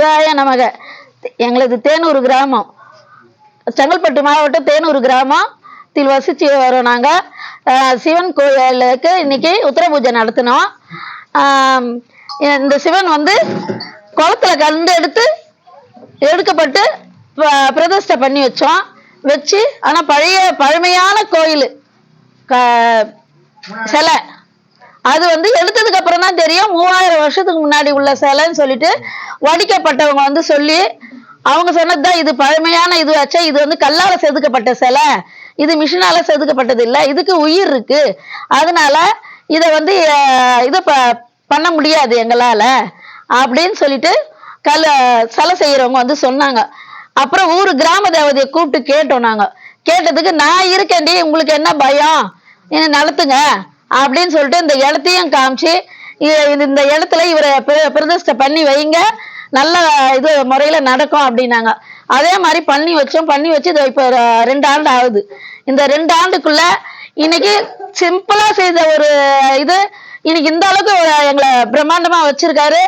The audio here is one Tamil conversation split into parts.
சிவாய நமக. எங்களது தேனூர் கிராமம், செங்கல்பட்டு மாவட்டம் தேனூர் கிராமத்தில் வசித்து வரோம். நாங்கள் சிவன் கோயிலுக்கு இன்னைக்கு உத்தர பூஜை நடத்தினோம். இந்த சிவன் வந்து குளத்துல கலந்து எடுக்கப்பட்டு பிரதிஷ்டை பண்ணி வச்சு ஆனா பழமையான கோயில் சிலை. அது வந்து எடுத்ததுக்கு அப்புறம் தான் தெரியும் 3000 வருஷத்துக்கு முன்னாடி உள்ள சிலைன்னு சொல்லிட்டு வடிக்கப்பட்டவங்க வந்து சொல்லி அவங்க சொன்னதுதான் இது பழமையான இது வச்சா, இது வந்து கல்லால செதுக்கப்பட்ட சிலை, இது மிஷினால செதுக்கப்பட்டது இல்லை, இதுக்கு உயிர் இருக்கு, அதனால இதை வந்து இதை பண்ண முடியாது எங்களால அப்படின்னு சொல்லிட்டு சிலை செய்யறவங்க வந்து சொன்னாங்க. அப்புறம் ஊரு கிராம தேவதையை கூப்பிட்டு கேட்டோம். நாங்க கேட்டதுக்கு நான் இருக்கேன்டி, உங்களுக்கு என்ன பயம், நடத்துங்க அப்படின்னு சொல்லிட்டு இந்த இடத்தையும் காமிச்சு இந்த இடத்துல இவரை பிரதிஷ்டை பண்ணி வைங்க, நல்ல இது முறையில நடக்கும் அப்படின்னாங்க. அதே மாதிரி பண்ணி வச்சு இது இப்ப 2 ஆண்டு ஆகுது. இந்த 2 ஆண்டுக்குள்ள இன்னைக்கு சிம்பிளா செய்த ஒரு இது இன்னைக்கு இந்த அளவுக்கு எங்களை பிரம்மாண்டமா வச்சிருக்காரு.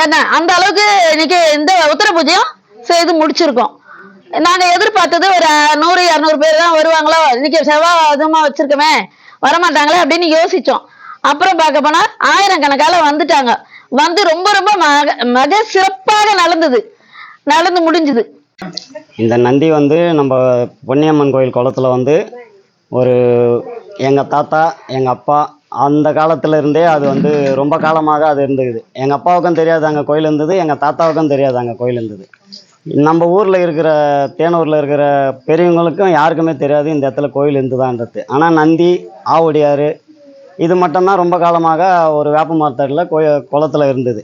ஏன்னா அந்த அளவுக்கு இன்னைக்கு இந்த உத்தர பூஜையும் செய்து முடிச்சிருக்கோம். நாங்க எதிர்பார்த்தது ஒரு 100-200 பேர் தான் வருவாங்களோ, இன்னைக்கு செவ்வாய் அதிகமா வச்சிருக்கோமே வரமாட்டாங்களே அப்படின்னு யோசிச்சோம். அப்புறம் பார்க்க போனா 1000 கணக்கால வந்துட்டாங்க. வந்து ரொம்ப ரொம்ப மிக சிறப்பாக நடந்து முடிஞ்சுது. இந்த நந்தி வந்து நம்ம பொன்னியம்மன் கோயில் குளத்துல வந்து ஒரு எங்கள் தாத்தா எங்கள் அப்பா அந்த காலத்துல இருந்தே அது வந்து ரொம்ப காலமாக அது இருந்துக்குது. எங்கள் அப்பாவுக்கும் தெரியாது அங்கே கோயில் இருந்தது, எங்கள் தாத்தாவுக்கும் தெரியாது அங்கே கோயில் இருந்தது. நம்ம ஊரில் இருக்கிற தேனூரில் இருக்கிற பெரியவங்களுக்கும் யாருக்குமே தெரியாது இந்த இடத்துல கோயில் இருந்துதான்றது. ஆனால் நந்தி, ஆவுடையார் இது மட்டும்தான் ரொம்ப காலமாக ஒரு வேப்ப மரத்தடியில் குளத்துல இருந்தது.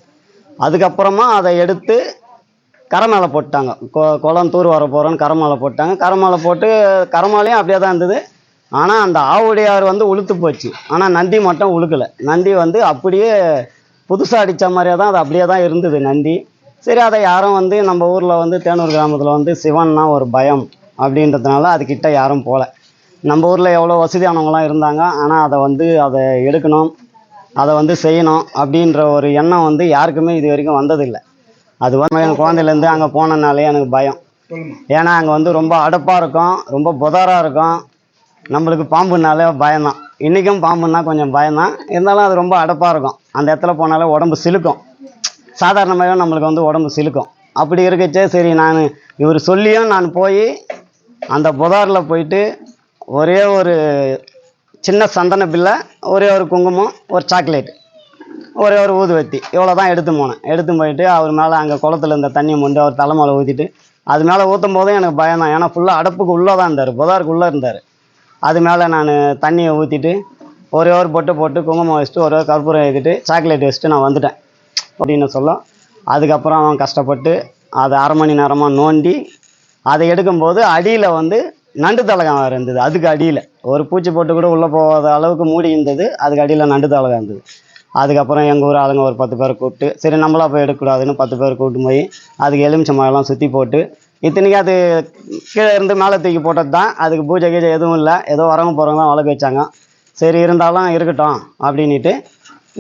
அதுக்கப்புறமா அதை எடுத்து கரை மேலே போட்டாங்க. குளம் தூர் வர போகிறோன்னு கரை மேலே போட்டாங்க. கரை மேலே போட்டு கரைமாலையும் அப்படியே தான் இருந்தது. ஆனால் அந்த ஆவுடையார் வந்து உளுத்து போச்சு, ஆனால் நந்தி மட்டும் உழுக்கலை. நந்தி வந்து அப்படியே புதுசாக அடித்த மாதிரியே தான் அது அப்படியே தான் இருந்தது நந்தி. சரி, அதை யாரும் வந்து நம்ம ஊரில் வந்து தேனூர் கிராமத்தில் வந்து சிவன்னா ஒரு பயம் அப்படின்றதுனால அதுக்கிட்ட யாரும் போகல. நம்ம ஊரில் எவ்வளோ வசதியானவங்களாம் இருந்தாங்க, ஆனால் அதை எடுக்கணும், அதை வந்து செய்யணும் அப்படின்ற ஒரு எண்ணம் வந்து யாருக்குமே இது வரைக்கும் வந்ததில்லை. அது வந்து என் குழந்தையிலேருந்து அங்கே போனனாலே எனக்கு பயம். ஏன்னா அங்கே வந்து ரொம்ப அடப்பாக இருக்கும், ரொம்ப புதாராக இருக்கும். நம்மளுக்கு பாம்புனாலே பயம்தான். இன்றைக்கும் பாம்புன்னா கொஞ்சம் பயம்தான், இருந்தாலும் அது ரொம்ப அடப்பாக இருக்கும். அந்த இடத்துல போனாலே உடம்பு சிலுக்கும், சாதாரணமாக நம்மளுக்கு வந்து உடம்பு சிலுக்கும். அப்படி இருக்கச்சே சரி, இவர் சொல்லியும் நான் போய் அந்த புதாரில் போயிட்டு ஒரே ஒரு சின்ன சந்தன பில்லை, ஒரே ஒரு குங்குமம், ஒரு சாக்லேட், ஒரே ஒரு ஊதுவத்தி, இவ்வளோ தான் எடுத்து போயிட்டு அவர் மேலே அங்கே குளத்துல இருந்த தண்ணியை மொண்டு அவர் தலை மேலே ஊற்றிட்டு அது மேலே ஊற்றும் போதும் எனக்கு பயம்தான். ஏன்னா ஃபுல்லாக அடப்புக்கு உள்ளே தான் இருந்தார், புதாருக்கு உள்ளே இருந்தார். அது மேலே நான் தண்ணியை ஊற்றிட்டு ஒரே ஒரு பொட்டு போட்டு குங்குமம் வச்சுட்டு ஒரே ஒரு கற்பூரம் எழுதிட்டு சாக்லேட் வச்சுட்டு நான் வந்துட்டேன் அப்படின்னு சொல்ல. அதுக்கப்புறம் அவன் கஷ்டப்பட்டு அதை 1/2 மணி நேரமாக நோண்டி அதை எடுக்கும்போது அடியில் வந்து நண்டு தலகம் இருந்தது. அதுக்கு அடியில் ஒரு பூச்சி போட்டு கூட உள்ளே போகாத அளவுக்கு மூடி இருந்தது. அதுக்கு அடியில் நண்டு தலகம் இருந்தது. அதுக்கப்புறம் எங்கள் ஊர் ஆளுங்க ஒரு 10 பேரை கூப்பிட்டு, சரி நம்மளா போய் எடுக்கக்கூடாதுன்னு 10 பேர் கூப்பிட்டு போய் அதுக்கு எலுமிச்சம்பழம்லாம் சுற்றி போட்டு, இத்தனைக்கும் அது கீழே இருந்து மேலே தூக்கி போட்டது தான். அதுக்கு பூஜை கீஜை எதுவும் இல்லை, ஏதோ வரவங்க போகிறவங்க தான் வளர்க்க வச்சாங்க. சரி இருந்தாலும் இருக்கட்டும் அப்படின்ட்டு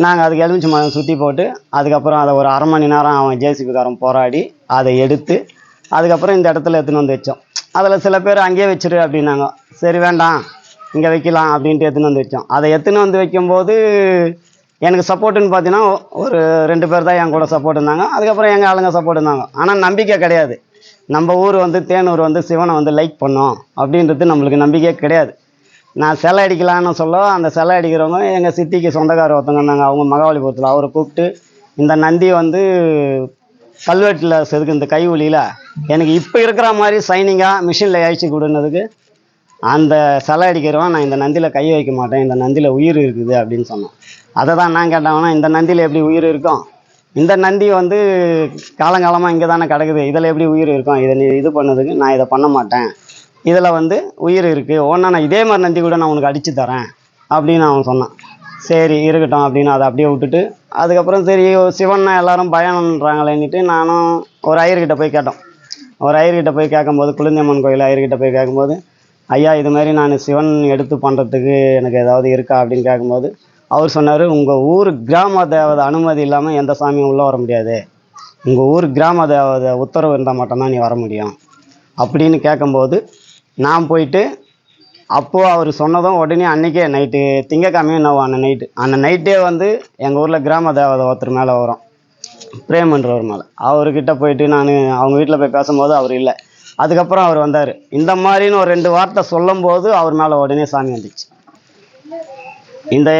நாங்கள் அதுக்கு எலுமிச்சம்பழம் சுற்றி போட்டு அதுக்கப்புறம் அதை ஒரு 1/2 மணி நேரம் அவன் ஜேசிபிக்காரன் போராடி அதை எடுத்து அதுக்கப்புறம் இந்த இடத்துல எடுத்துன்னு வந்து வச்சோம். அதில் சில பேர் அங்கேயே வச்சிரு அப்படின்னாங்க. சரி வேண்டாம், இங்கே வைக்கலாம் அப்படின்ட்டு எடுத்துன்னு வந்து வச்சோம். அதை எடுத்துன்னு வந்து வைக்கும்போது எனக்கு சப்போர்ட்டுன்னு பார்த்தீங்கன்னா ஒரு 2 பேர் தான் என் கூட சப்போர்ட் இருந்தாங்க. அதுக்கப்புறம் எங்கள் ஆளுங்க சப்போர்ட் இருந்தாங்க. ஆனால் நம்பிக்கை கிடையாது. நம்ம ஊர் வந்து தேனூர் வந்து சிவனை வந்து லைக் பண்ணோம் அப்படின்றது நம்மளுக்கு நம்பிக்கையே கிடையாது. நான் சிலை அடிக்கலான்னு சொல்ல, அந்த சிலை அடிக்கிறவங்க எங்கள் சித்திக்கு சொந்தக்கார ஒருத்தவங்க இருந்தாங்க, அவங்க மகாபலிபுரத்தில். அவரை கூப்பிட்டு இந்த நந்தி வந்து கல்வெட்டில் செதுக்கு இந்த கைவலியில் எனக்கு இப்போ இருக்கிற மாதிரி சைனிங்காக மிஷினில் அழிச்சு கொடுன்னதுக்கு அந்த சிலை அடிக்கிறவன் நான் இந்த நந்தியில் கை வைக்க மாட்டேன், இந்த நந்தியில் உயிர் இருக்குது அப்படின்னு சொன்னேன். அதை தான் நான் கேட்டாங்கன்னா, இந்த நந்தியில் எப்படி உயிர் இருக்கும், இந்த நந்தி வந்து காலங்காலமாக இங்கே தானே கிடக்குது, இதில் எப்படி உயிர் இருக்கும், இதை நீ இது பண்ணதுக்கு நான் இதை பண்ண மாட்டேன், இதில் வந்து உயிர் இருக்குது, ஒன்றா நான் இதே மாதிரி நந்தி கூட நான் உனக்கு அடித்து தரேன் அப்படின்னு அவன் சொன்னான். சரி இருக்கட்டும் அப்படின்னு அதை அப்படியே விட்டுட்டு அதுக்கப்புறம் சரி சிவன்னா எல்லாரும் பயம்ன்றாங்களேன்னுட்டு நானும் ஒரு ஐயர்கிட்ட போய் கேட்டோம். ஒரு ஐயர்கிட்ட போய் கேட்கும்போது, குளிர்ந்தியம்மன் கோயில் ஐயர்கிட்ட போய் கேட்கும்போது, ஐயா இது மாதிரி நான் சிவன் எடுத்து பண்ணுறதுக்கு எனக்கு ஏதாவது இருக்கா அப்படின்னு கேட்கும்போது அவர் சொன்னார், உங்கள் ஊர் கிராம தேவதை அனுமதி இல்லாமல் எந்த சாமியும் உள்ளே வர முடியாது, உங்கள் ஊர் கிராம தேவதை உத்தரவு இருந்தால் மட்டும்தான் நீ வர முடியும் அப்படின்னு கேட்கும்போது நான் போயிட்டு அப்போது அவர் சொன்னதும் உடனே அன்றைக்கே நைட்டு திங்கக்கிழமையும் என்னவோ அந்த நைட்டே வந்து எங்கள் ஊரில் கிராம தேவதை ஒருத்தர் மேலே வரும், பிரேம்ன்றவர் மேலே. அவர்கிட்ட போயிட்டு நான் அவங்க வீட்டில் போய் பேசும்போது அவர் இல்லை. அதுக்கப்புறம் அவர் வந்தார். இந்த மாதிரின்னு ஒரு 2 வார்த்தை சொல்லும்போது அவர் மேலே உடனே சாமி வந்துச்சு. இந்த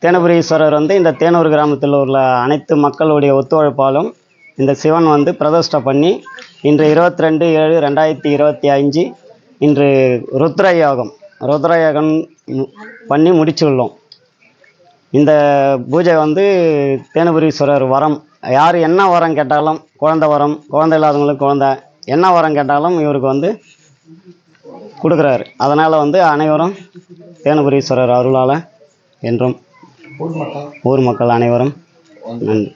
தேனபுரீஸ்வரர் வந்து இந்த தேனூர் கிராமத்தில் உள்ள அனைத்து மக்களுடைய ஒத்துழைப்பாலும் இந்த சிவன் வந்து பிரதிஷ்டை பண்ணி இன்று 22/7/2025 இன்று ருத்ரயாகம் பண்ணி முடிச்சுள்ளோம். இந்த பூஜை வந்து தேனபுரீஸ்வரர் வரம், யார் என்ன வரம் கேட்டாலும், குழந்தை வரம், குழந்தை இல்லாதவங்களுக்கு குழந்தை, என்ன வரம் கேட்டாலும் இவருக்கு வந்து கொடுக்குறாரு. அதனால் வந்து அனைவரும் தேனபுரீஸ்வரர் அருளால் என்றும் ஊர் மக்கள் அனைவரும் நன்றி.